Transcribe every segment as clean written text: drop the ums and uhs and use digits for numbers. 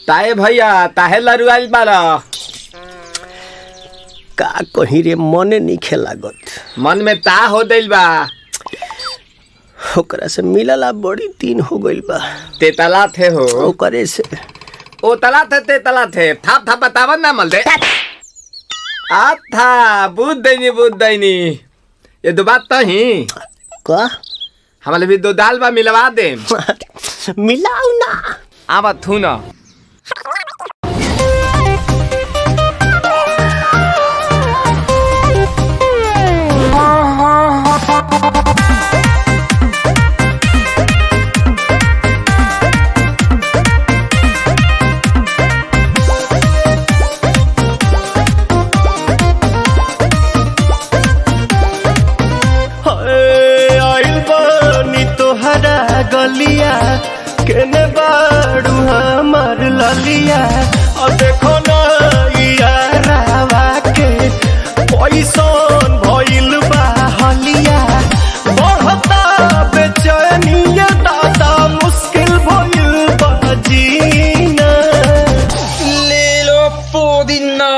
ताए भैया ताहे लरुआल बारा का कहीं रे मने नहीं लागत। मन में ता हो दिल बा ओकरा से मिलला बड़ी दिन हो गइल बा। ते तला थे हो ओकरे से ओ तला थे ते तला थे थाप थाप बतावन ना मल दे आ था बुद्ध दैनी ये दो बात तो ही का हमारे भी दो दाल बा मिलवा दे मिलाऊ ना आवा थू ना गलिया केने बाड़ू हमार ललिया और देखो ना यारावा के पैसन भइल बा हलिया बढ़ता बेचैनिया दादा मुश्किल भइल बा जीना ले लो पुदीना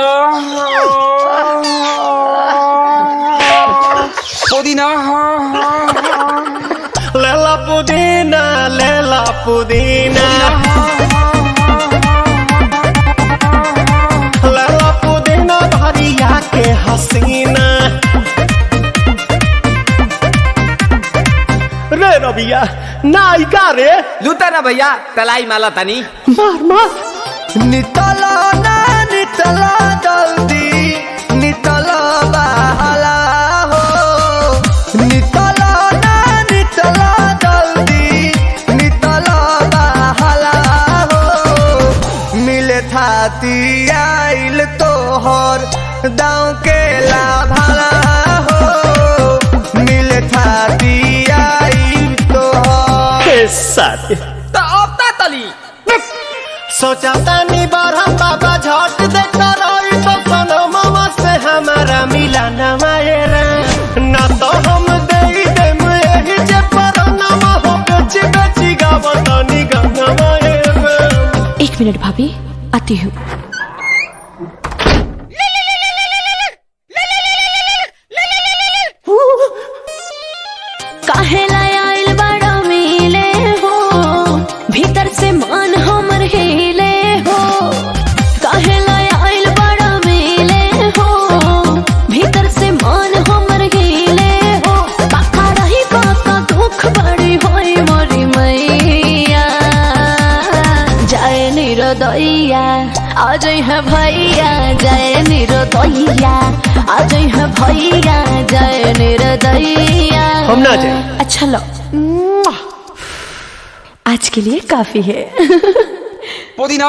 पुदीना लेला पुदीना लेला पुदीना भरिया के हसीना रे रबिया नायिका रे लूटा ना भैया तलाई माला तनी मार मार नितला ना नितला जल्दी नितला बहला हो नितला ना नितला थाती आइल तोहर दाँव के लाभाला हो मिले थाती आइल तोहर साथी तो अब ता तली सोचा तानी बरहम बाबा झट देखता रही तो सनमवा से हमारा मिला न मायरा ना तो हम दे देम यही जे परनमा हो बेची बेची गावतानी गंगा मायरा। 1 मिनट भाभी आती हूँ। काहे लायल बड़ा मिले हो भीतर से मान हमर हिले हो काहे लायल बड़ा मिले हो भीतर से मान हमर हिले हो पाका रही पाका दुख बड़ी होई मोरी मैया जाए निरोदैया आज है भैया जय निरोदैया आज है भैया जय निरोदैया हम ना जाए। अच्छा लो आज के लिए काफी है पुदीना